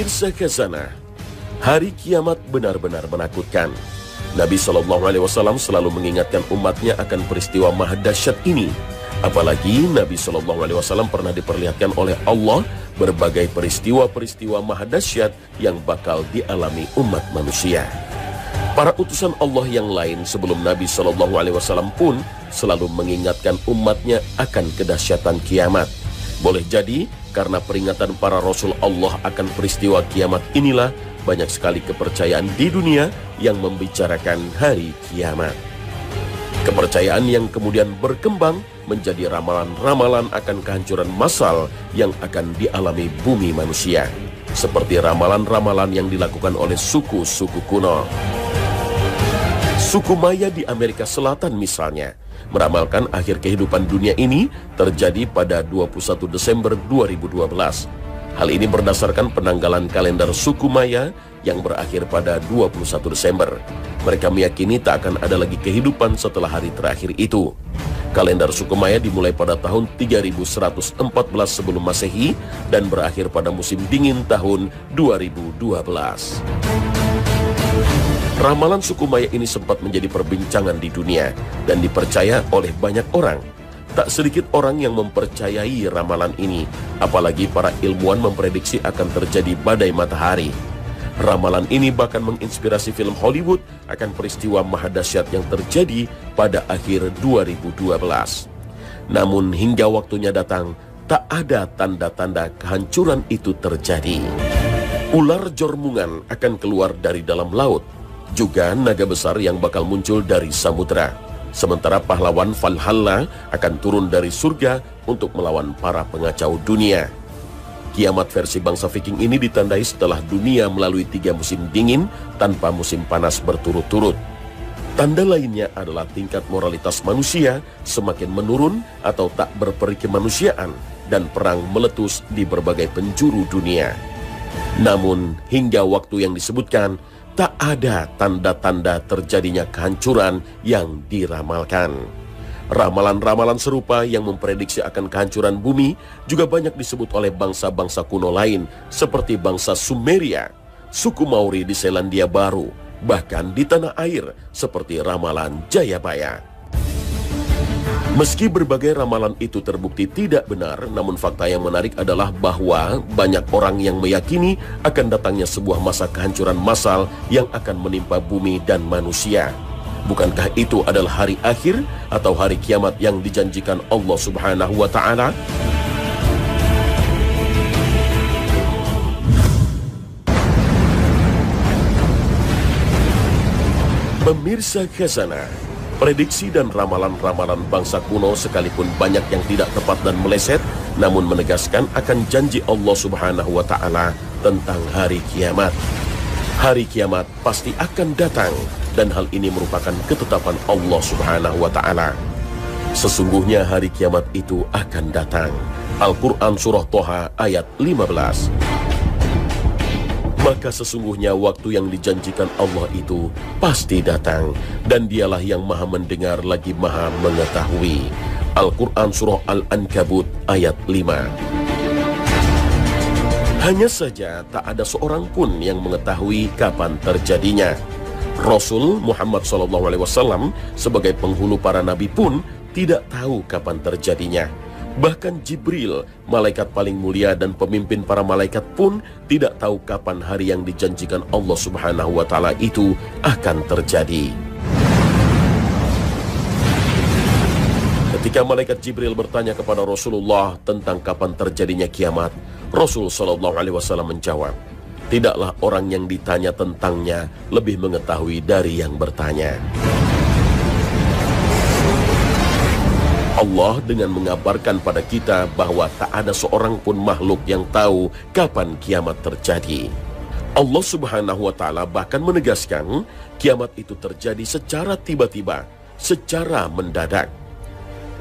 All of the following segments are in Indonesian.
Pemirsa Khazanah, hari kiamat benar-benar menakutkan. Nabi SAW selalu mengingatkan umatnya akan peristiwa maha dahsyat ini. Apalagi Nabi SAW pernah diperlihatkan oleh Allah berbagai peristiwa-peristiwa maha dahsyat yang bakal dialami umat manusia. Para utusan Allah yang lain sebelum Nabi SAW pun selalu mengingatkan umatnya akan kedahsyatan kiamat. Boleh jadi karena peringatan para Rasul Allah akan peristiwa kiamat inilah banyak sekali kepercayaan di dunia yang membicarakan hari kiamat. Kepercayaan yang kemudian berkembang menjadi ramalan-ramalan akan kehancuran massal yang akan dialami bumi manusia. Seperti ramalan-ramalan yang dilakukan oleh suku-suku kuno. Suku Maya di Amerika Selatan misalnya, meramalkan akhir kehidupan dunia ini terjadi pada 21 Desember 2012. Hal ini berdasarkan penanggalan kalender suku Maya yang berakhir pada 21 Desember. Mereka meyakini tak akan ada lagi kehidupan setelah hari terakhir itu. Kalender suku Maya dimulai pada tahun 3114 sebelum Masehi dan berakhir pada musim dingin tahun 2012. Ramalan suku Maya ini sempat menjadi perbincangan di dunia dan dipercaya oleh banyak orang. Tak sedikit orang yang mempercayai ramalan ini, apalagi para ilmuwan memprediksi akan terjadi badai matahari. Ramalan ini bahkan menginspirasi film Hollywood akan peristiwa maha dahsyat yang terjadi pada akhir 2012. Namun hingga waktunya datang, tak ada tanda-tanda kehancuran itu terjadi. Ular jormungan akan keluar dari dalam laut, juga naga besar yang bakal muncul dari samudera. Sementara pahlawan Valhalla akan turun dari surga untuk melawan para pengacau dunia. Kiamat versi bangsa Viking ini ditandai setelah dunia melalui 3 musim dingin tanpa musim panas berturut-turut. Tanda lainnya adalah tingkat moralitas manusia semakin menurun atau tak berperi kemanusiaan dan perang meletus di berbagai penjuru dunia. Namun hingga waktu yang disebutkan, tak ada tanda-tanda terjadinya kehancuran yang diramalkan. Ramalan-ramalan serupa yang memprediksi akan kehancuran bumi juga banyak disebut oleh bangsa-bangsa kuno lain seperti bangsa Sumeria, suku Maori di Selandia Baru, bahkan di tanah air seperti ramalan Jayabaya. Meski berbagai ramalan itu terbukti tidak benar, namun fakta yang menarik adalah bahwa banyak orang yang meyakini akan datangnya sebuah masa kehancuran massal yang akan menimpa bumi dan manusia. Bukankah itu adalah hari akhir atau hari kiamat yang dijanjikan Allah Subhanahu wa Ta'ala? Pemirsa Khazanah, prediksi dan ramalan-ramalan bangsa kuno sekalipun banyak yang tidak tepat dan meleset, namun menegaskan akan janji Allah Subhanahu wa Ta'ala tentang hari kiamat. Hari kiamat pasti akan datang, dan hal ini merupakan ketetapan Allah Subhanahu wa Ta'ala. Sesungguhnya hari kiamat itu akan datang. Al-Quran Surah Toha ayat 15. Maka sesungguhnya waktu yang dijanjikan Allah itu pasti datang, dan dialah yang maha mendengar lagi maha mengetahui. Al-Quran Surah Al-Ankabut ayat 5. Hanya saja tak ada seorang pun yang mengetahui kapan terjadinya. Rasul Muhammad SAW sebagai penghulu para nabi pun tidak tahu kapan terjadinya. Bahkan Jibril, malaikat paling mulia dan pemimpin para malaikat pun tidak tahu kapan hari yang dijanjikan Allah Subhanahu wa Ta'ala itu akan terjadi. Ketika malaikat Jibril bertanya kepada Rasulullah tentang kapan terjadinya kiamat, Rasul SAW menjawab, tidaklah orang yang ditanya tentangnya lebih mengetahui dari yang bertanya. Allah dengan mengabarkan pada kita bahwa tak ada seorang pun makhluk yang tahu kapan kiamat terjadi. Allah Subhanahu wa Ta'ala bahkan menegaskan kiamat itu terjadi secara tiba-tiba, secara mendadak.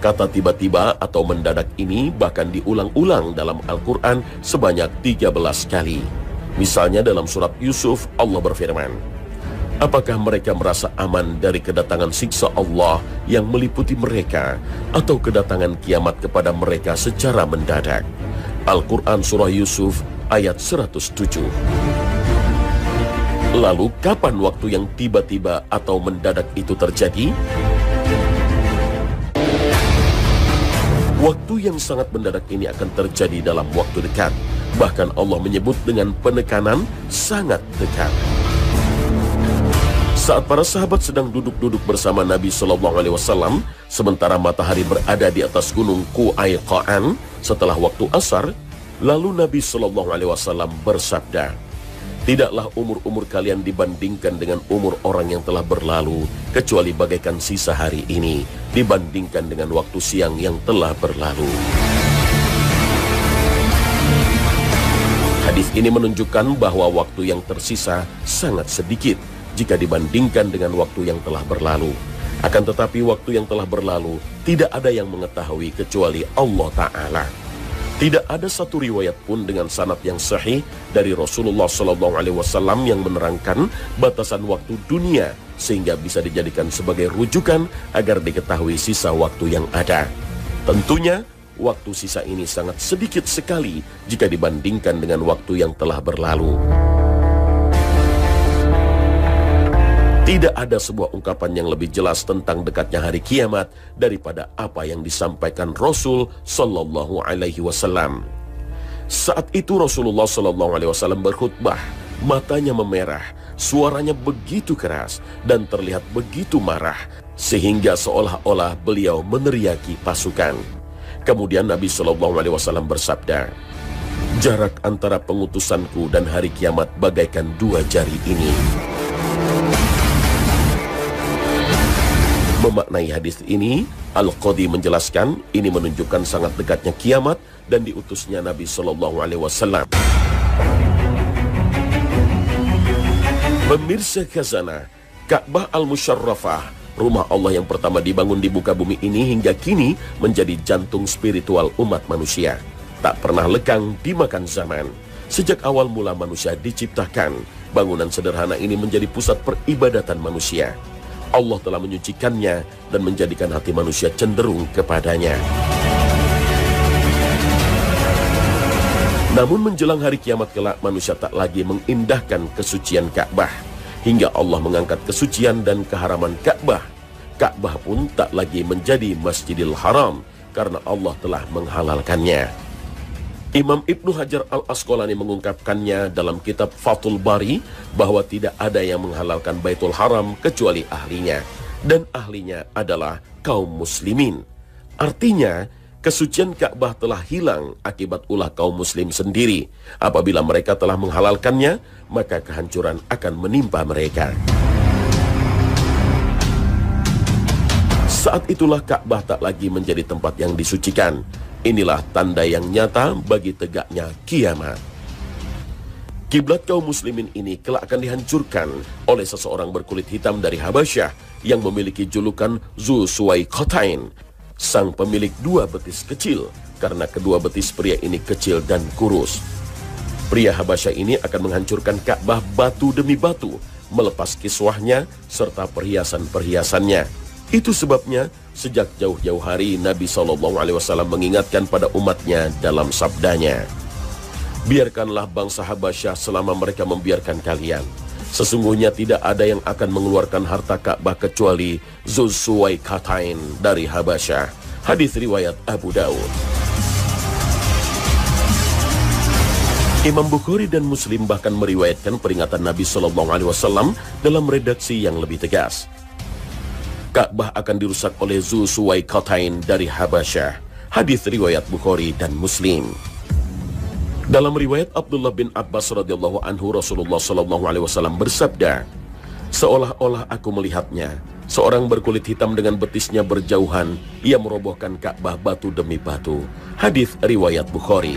Kata tiba-tiba atau mendadak ini bahkan diulang-ulang dalam Al-Quran sebanyak 13 kali. Misalnya dalam surat Yusuf, Allah berfirman, apakah mereka merasa aman dari kedatangan siksa Allah yang meliputi mereka atau kedatangan kiamat kepada mereka secara mendadak? Al-Quran Surah Yusuf ayat 107. Lalu kapan waktu yang tiba-tiba atau mendadak itu terjadi? Waktu yang sangat mendadak ini akan terjadi dalam waktu dekat. Bahkan Allah menyebut dengan penekanan sangat dekat. Saat para sahabat sedang duduk-duduk bersama Nabi SAW, sementara matahari berada di atas gunung Qu'aiqan setelah waktu asar, lalu Nabi SAW bersabda, "Tidaklah umur-umur kalian dibandingkan dengan umur orang yang telah berlalu, kecuali bagaikan sisa hari ini dibandingkan dengan waktu siang yang telah berlalu." Hadis ini menunjukkan bahwa waktu yang tersisa sangat sedikit jika dibandingkan dengan waktu yang telah berlalu. Akan tetapi waktu yang telah berlalu tidak ada yang mengetahui kecuali Allah Ta'ala. Tidak ada satu riwayat pun dengan sanad yang sahih dari Rasulullah SAW yang menerangkan batasan waktu dunia sehingga bisa dijadikan sebagai rujukan agar diketahui sisa waktu yang ada. Tentunya waktu sisa ini sangat sedikit sekali jika dibandingkan dengan waktu yang telah berlalu. Tidak ada sebuah ungkapan yang lebih jelas tentang dekatnya hari kiamat daripada apa yang disampaikan Rasul Sallallahu Alaihi Wasallam. Saat itu Rasulullah Sallallahu Alaihi Wasallam berkhutbah, matanya memerah, suaranya begitu keras dan terlihat begitu marah sehingga seolah-olah beliau meneriaki pasukan. Kemudian Nabi Sallallahu Alaihi Wasallam bersabda, "Jarak antara pengutusanku dan hari kiamat bagaikan dua jari ini." Memaknai hadis ini, Al-Qadhi menjelaskan ini menunjukkan sangat dekatnya kiamat dan diutusnya Nabi Sallallahu Alaihi Wasallam. Pemirsa Khazanah, Ka'bah Al-Musyarrafah, rumah Allah yang pertama dibangun di muka bumi ini hingga kini menjadi jantung spiritual umat manusia. Tak pernah lekang dimakan zaman. Sejak awal mula manusia diciptakan, bangunan sederhana ini menjadi pusat peribadatan manusia. Allah telah menyucikannya dan menjadikan hati manusia cenderung kepadanya. Namun menjelang hari kiamat kelak, manusia tak lagi mengindahkan kesucian Ka'bah, hingga Allah mengangkat kesucian dan keharaman Ka'bah. Ka'bah pun tak lagi menjadi Masjidil Haram karena Allah telah menghalalkannya. Imam Ibnu Hajar Al-Asqalani mengungkapkannya dalam kitab Fathul Bari bahwa tidak ada yang menghalalkan Baitul Haram kecuali ahlinya, dan ahlinya adalah kaum muslimin. Artinya, kesucian Ka'bah telah hilang akibat ulah kaum muslim sendiri. Apabila mereka telah menghalalkannya, maka kehancuran akan menimpa mereka. Saat itulah Ka'bah tak lagi menjadi tempat yang disucikan. Inilah tanda yang nyata bagi tegaknya kiamat. Kiblat kaum muslimin ini kelak akan dihancurkan oleh seseorang berkulit hitam dari Habasyah yang memiliki julukan Zu Suwaiqatain, sang pemilik dua betis kecil, karena kedua betis pria ini kecil dan kurus. Pria Habasyah ini akan menghancurkan Ka'bah batu demi batu, melepas kiswahnya serta perhiasan-perhiasannya. Itu sebabnya sejak jauh-jauh hari Nabi SAW mengingatkan pada umatnya dalam sabdanya, "Biarkanlah bangsa Habasyah selama mereka membiarkan kalian. Sesungguhnya tidak ada yang akan mengeluarkan harta Ka'bah kecuali Zu Suwaiqatain dari Habasyah." Hadis riwayat Abu Daud. Imam Bukhari dan Muslim bahkan meriwayatkan peringatan Nabi SAW dalam redaksi yang lebih tegas. Ka'bah akan dirusak oleh Zu Suwaiqatain dari Habasyah. Hadis riwayat Bukhari dan Muslim. Dalam riwayat Abdullah bin Abbas radhiyallahu anhu, Rasulullah SAW bersabda, "Seolah-olah aku melihatnya, seorang berkulit hitam dengan betisnya berjauhan, ia merobohkan Ka'bah batu demi batu." Hadis riwayat Bukhari.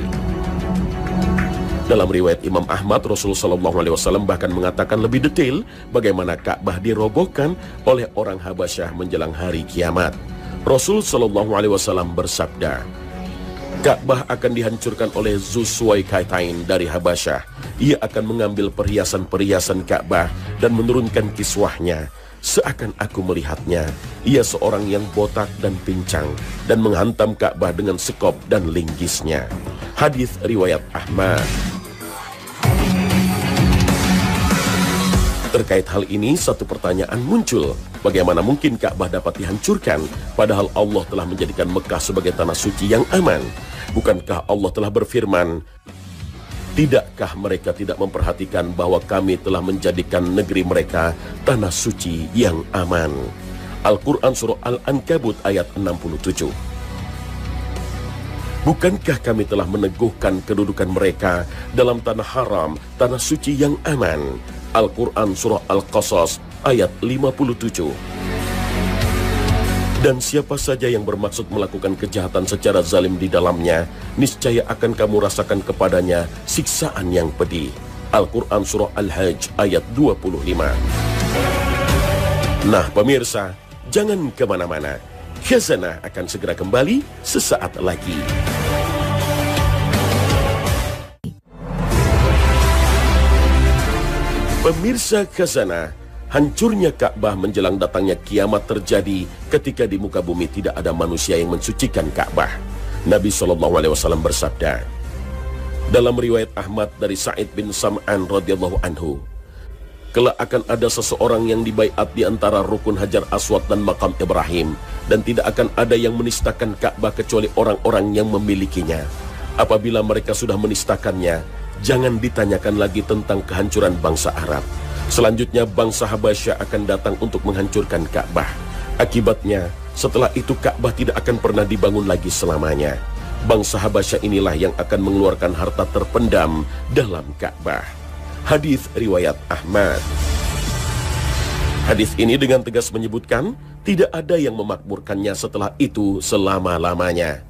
Dalam riwayat Imam Ahmad, Rasulullah SAW bahkan mengatakan lebih detail bagaimana Ka'bah dirobohkan oleh orang Habasyah menjelang hari kiamat. Rasul SAW bersabda, "Ka'bah akan dihancurkan oleh Zu Suwaiqatain dari Habasyah. Ia akan mengambil perhiasan-perhiasan Ka'bah dan menurunkan kiswahnya. Seakan aku melihatnya, ia seorang yang botak dan pincang dan menghantam Ka'bah dengan sekop dan linggisnya." Hadis riwayat Ahmad. Terkait hal ini, satu pertanyaan muncul. Bagaimana mungkin Ka'bah dapat dihancurkan, padahal Allah telah menjadikan Mekah sebagai tanah suci yang aman? Bukankah Allah telah berfirman, "Tidakkah mereka tidak memperhatikan bahwa kami telah menjadikan negeri mereka tanah suci yang aman?" Al-Quran Surah Al-Ankabut ayat 67. Bukankah kami telah meneguhkan kedudukan mereka dalam tanah haram, tanah suci yang aman? Al-Quran Surah Al-Qasas ayat 57. Dan siapa saja yang bermaksud melakukan kejahatan secara zalim di dalamnya, niscaya akan kamu rasakan kepadanya siksaan yang pedih. Al-Quran Surah Al-Hajj ayat 25. Nah pemirsa, jangan kemana-mana. Khazanah akan segera kembali sesaat lagi. Pemirsa Khazanah, hancurnya Ka'bah menjelang datangnya kiamat terjadi ketika di muka bumi tidak ada manusia yang mensucikan Ka'bah. Nabi SAW bersabda dalam riwayat Ahmad dari Sa'id bin Sam'an radhiyallahu anhu, kelak akan ada seseorang yang dibaiat di antara rukun Hajar Aswad dan makam Ibrahim, dan tidak akan ada yang menistakan Ka'bah kecuali orang-orang yang memilikinya. Apabila mereka sudah menistakannya, jangan ditanyakan lagi tentang kehancuran bangsa Arab. Selanjutnya bangsa Habasyah akan datang untuk menghancurkan Ka'bah. Akibatnya, setelah itu Ka'bah tidak akan pernah dibangun lagi selamanya. Bangsa Habasyah inilah yang akan mengeluarkan harta terpendam dalam Ka'bah. Hadis riwayat Ahmad. Hadis ini dengan tegas menyebutkan tidak ada yang memakmurkannya setelah itu selama-lamanya.